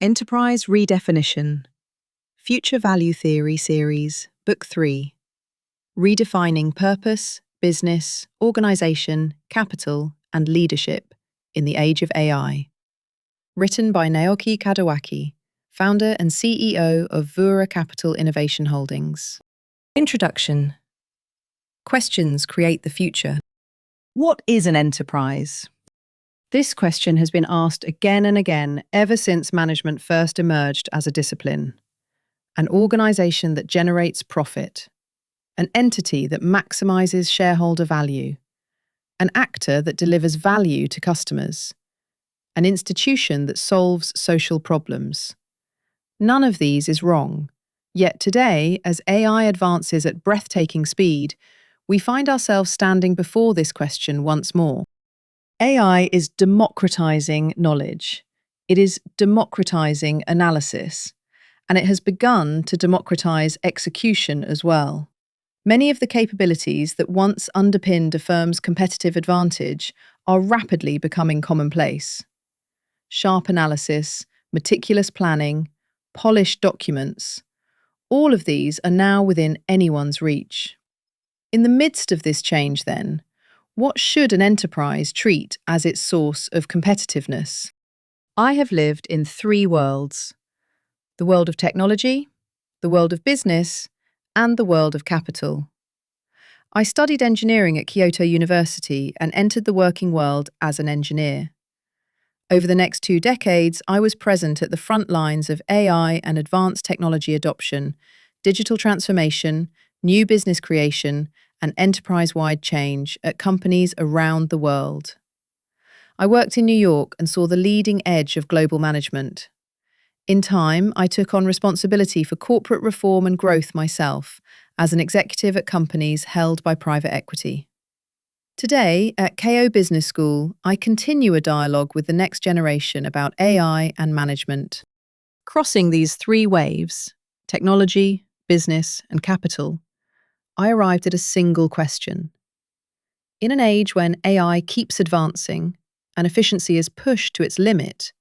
Enterprise Redefinition, Future Value Theory Series, Book 3, Redefining Purpose, Business, Organization, Capital, and Leadership in the Age of AI. Written by Naoki Kadawaki, founder and CEO of Vura Capital Innovation Holdings. Introduction. Questions create the future. What is an enterprise? This question has been asked again and again ever since management first emerged as a discipline. An organization that generates profit, an entity that maximizes shareholder value, an actor that delivers value to customers, an institution that solves social problems. None of these is wrong. Yet today, as AI advances at breathtaking speed, we find ourselves standing before this question once more. AI is democratizing knowledge. It is democratizing analysis, and it has begun to democratize execution as well. Many of the capabilities that once underpinned a firm's competitive advantage are rapidly becoming commonplace. Sharp analysis, meticulous planning, polished documents, all of these are now within anyone's reach. In the midst of this change, then, what should an enterprise treat as its source of competitiveness? I have lived in three worlds: the world of technology, the world of business, and the world of capital. I studied engineering at Kyoto University and entered the working world as an engineer. Over the next 2 decades, I was present at the front lines of AI and advanced technology adoption, digital transformation, new business creation, and enterprise-wide change at companies around the world. I worked in New York and saw the leading edge of global management. In time, I took on responsibility for corporate reform and growth myself as an executive at companies held by private equity. Today, at KO Business School, I continue a dialogue with the next generation about AI and management. Crossing these three waves, technology, business, and capital, I arrived at a single question. In an age when AI keeps advancing and efficiency is pushed to its limit,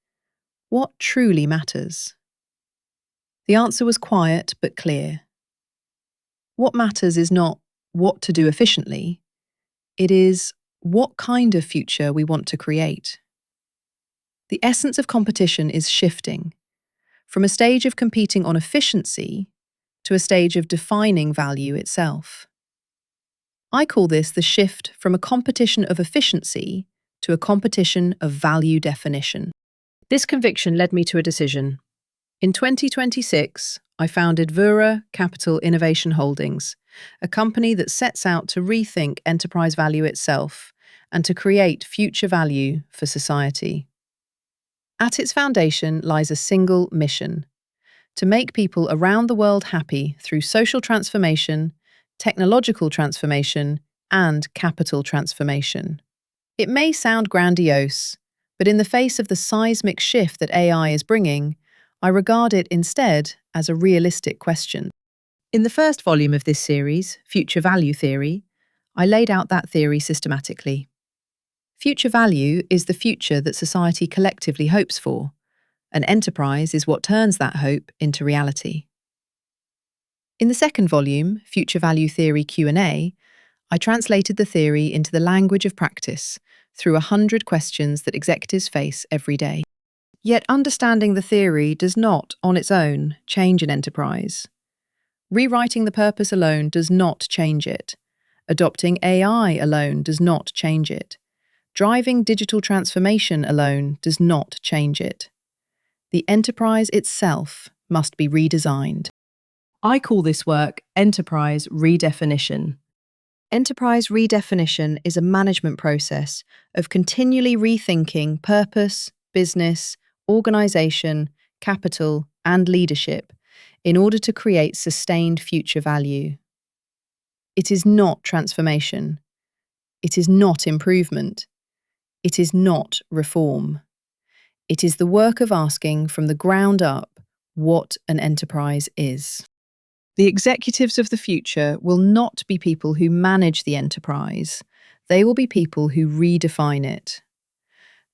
what truly matters? The answer was quiet but clear. What matters is not what to do efficiently, it is what kind of future we want to create. The essence of competition is shifting from a stage of competing on efficiency to a stage of defining value itself. I call this the shift from a competition of efficiency to a competition of value definition. This conviction led me to a decision. In 2026, I founded Vura Capital Innovation Holdings, a company that sets out to rethink enterprise value itself and to create future value for society. At its foundation lies a single mission: to make people around the world happy through social transformation, technological transformation, and capital transformation. It may sound grandiose, but in the face of the seismic shift that AI is bringing, I regard it instead as a realistic question. In the first volume of this series, Future Value Theory, I laid out that theory systematically. Future value is the future that society collectively hopes for. An enterprise is what turns that hope into reality. In the second volume, Future Value Theory Q&A, I translated the theory into the language of practice through 100 questions that executives face every day. Yet understanding the theory does not, on its own, change an enterprise. Rewriting the purpose alone does not change it. Adopting AI alone does not change it. Driving digital transformation alone does not change it. The enterprise itself must be redesigned. I call this work Enterprise Redefinition. Enterprise redefinition is a management process of continually rethinking purpose, business, organization, capital, and leadership in order to create sustained future value. It is not transformation. It is not improvement. It is not reform. It is the work of asking from the ground up what an enterprise is. The executives of the future will not be people who manage the enterprise. They will be people who redefine it.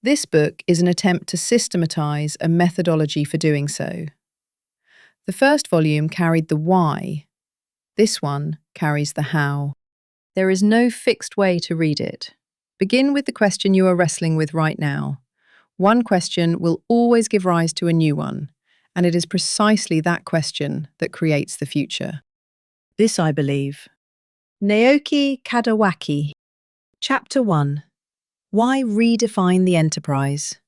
This book is an attempt to systematize a methodology for doing so. The first volume carried the why. This one carries the how. There is no fixed way to read it. Begin with the question you are wrestling with right now. One question will always give rise to a new one, and it is precisely that question that creates the future. This I believe. Naoki Kadawaki. Chapter 1. Why redefine the enterprise?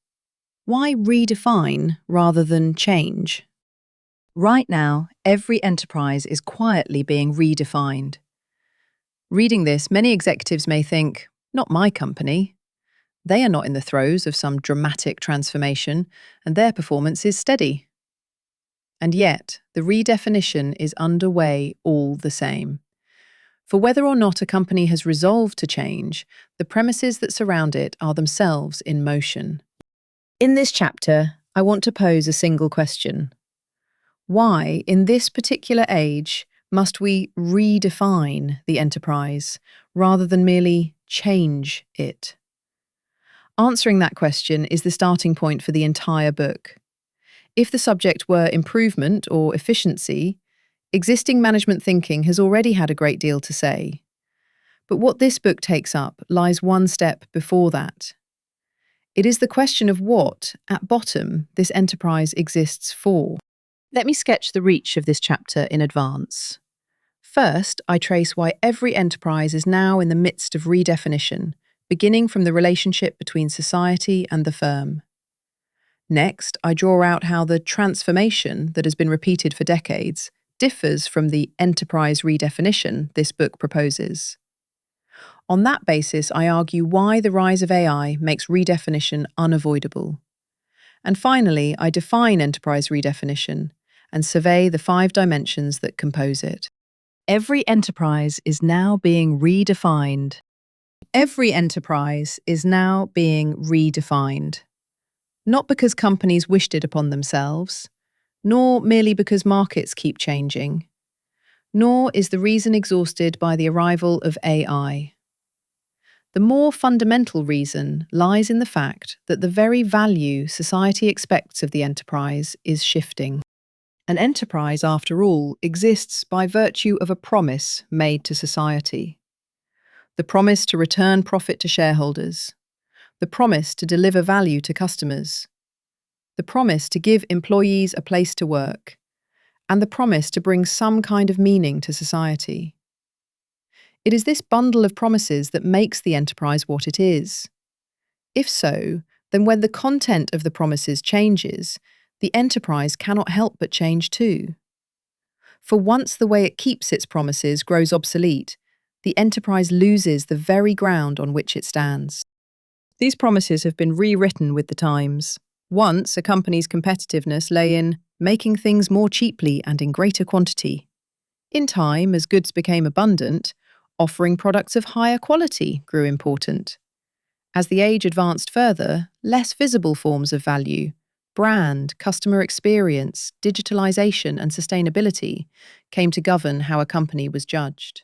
Why redefine rather than change? Right now, every enterprise is quietly being redefined. Reading this, many executives may think, not my company. They are not in the throes of some dramatic transformation, and their performance is steady. And yet, the redefinition is underway all the same. For whether or not a company has resolved to change, the premises that surround it are themselves in motion. In this chapter, I want to pose a single question. Why, in this particular age, must we redefine the enterprise rather than merely change it? Answering that question is the starting point for the entire book. If the subject were improvement or efficiency, existing management thinking has already had a great deal to say. But what this book takes up lies one step before that. It is the question of what, at bottom, this enterprise exists for. Let me sketch the reach of this chapter in advance. First, I trace why every enterprise is now in the midst of redefinition, beginning from the relationship between society and the firm. Next, I draw out how the transformation that has been repeated for decades differs from the enterprise redefinition this book proposes. On that basis, I argue why the rise of AI makes redefinition unavoidable. And finally, I define enterprise redefinition and survey the 5 dimensions that compose it. Every enterprise is now being redefined. Every enterprise is now being redefined. Not because companies wished it upon themselves, nor merely because markets keep changing, nor is the reason exhausted by the arrival of AI. The more fundamental reason lies in the fact that the very value society expects of the enterprise is shifting. An enterprise, after all, exists by virtue of a promise made to society. The promise to return profit to shareholders, the promise to deliver value to customers, the promise to give employees a place to work, and the promise to bring some kind of meaning to society. It is this bundle of promises that makes the enterprise what it is. If so, then when the content of the promises changes, the enterprise cannot help but change too. For once the way it keeps its promises grows obsolete, the enterprise loses the very ground on which it stands. These promises have been rewritten with the times. Once, a company's competitiveness lay in making things more cheaply and in greater quantity. In time, as goods became abundant, offering products of higher quality grew important. As the age advanced further, less visible forms of value, brand, customer experience, digitalization, and sustainability came to govern how a company was judged.